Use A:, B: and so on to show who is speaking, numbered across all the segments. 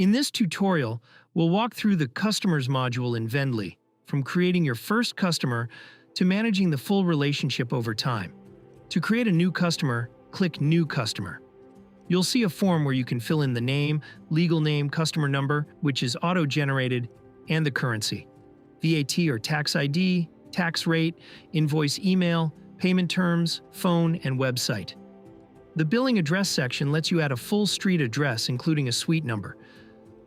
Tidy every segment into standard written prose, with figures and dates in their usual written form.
A: In this tutorial, we'll walk through the Customers module in VNDLY, from creating your first customer to managing the full relationship over time. To create a new customer, click New Customer. You'll see a form where you can fill in the name, legal name, customer number, which is auto-generated, and the currency, VAT or tax ID, tax rate, invoice email, payment terms, phone, and website. The billing address section lets you add a full street address, including a suite number.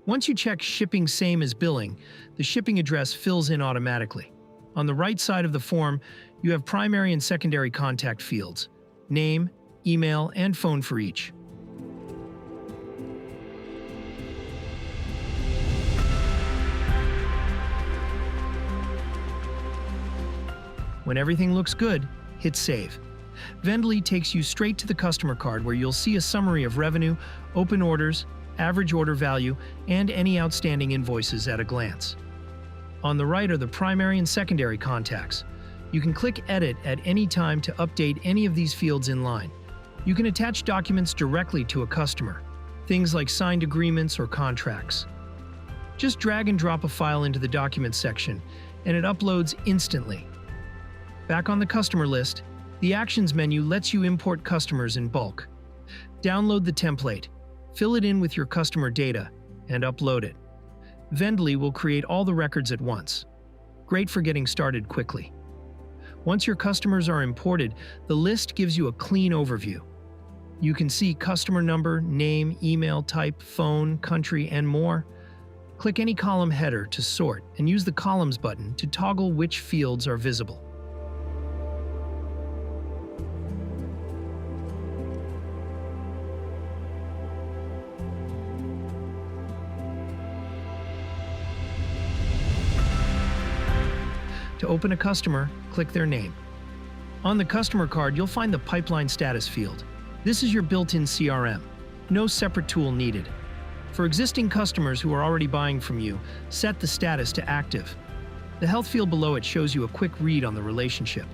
A: Once you check Shipping Same as Billing, the shipping address fills in automatically. On the right side of the form, you have primary and secondary contact fields, name, email, and phone for each. When everything looks good, hit Save. VNDLY takes you straight to the customer card where you'll see a summary of revenue, open orders, average order value, and any outstanding invoices at a glance. On the right are the primary and secondary contacts. You can click Edit at any time to update any of these fields in line. You can attach documents directly to a customer, things like signed agreements or contracts. Just drag and drop a file into the Documents section, and it uploads instantly. Back on the customer list, the Actions menu lets you import customers in bulk. Download the template, fill it in with your customer data, and upload it. VNDLY will create all the records at once. Great for getting started quickly. Once your customers are imported, the list gives you a clean overview. You can see customer number, name, email type, phone, country, and more. Click any column header to sort and use the Columns button to toggle which fields are visible. To open a customer, click their name. On the customer card, you'll find the Pipeline Status field. This is your built-in CRM. No separate tool needed. For existing customers who are already buying from you, set the status to Active. The Health field below it shows you a quick read on the relationship.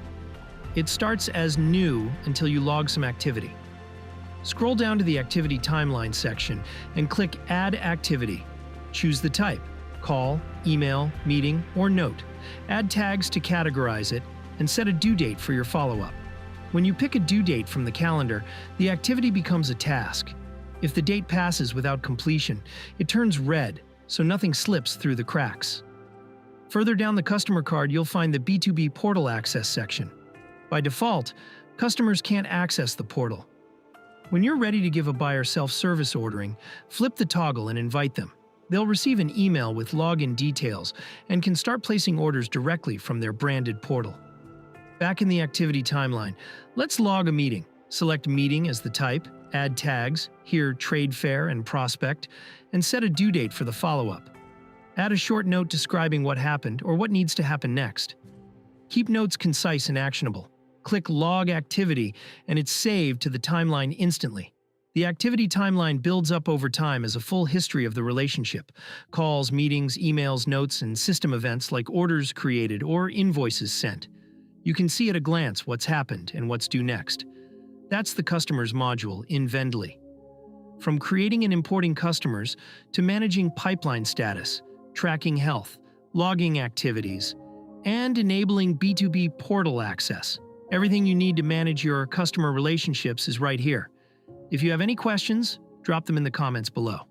A: It starts as New until you log some activity. Scroll down to the Activity Timeline section and click Add Activity. Choose the type: call, email, meeting, or note. Add tags to categorize it, and set a due date for your follow-up. When you pick a due date from the calendar, the activity becomes a task. If the date passes without completion, it turns red, so nothing slips through the cracks. Further down the customer card, you'll find the B2B Portal Access section. By default, customers can't access the portal. When you're ready to give a buyer self-service ordering, flip the toggle and invite them. They'll receive an email with login details and can start placing orders directly from their branded portal. Back in the activity timeline, let's log a meeting. Select Meeting as the type, add tags, here Trade Fair and Prospect, and set a due date for the follow-up. Add a short note describing what happened or what needs to happen next. Keep notes concise and actionable. Click Log Activity and it's saved to the timeline instantly. The activity timeline builds up over time as a full history of the relationship: calls, meetings, emails, notes, and system events like orders created or invoices sent. You can see at a glance what's happened and what's due next. That's the Customers module in VNDLY. From creating and importing customers to managing pipeline status, tracking health, logging activities, and enabling B2B portal access. Everything you need to manage your customer relationships is right here. If you have any questions, drop them in the comments below.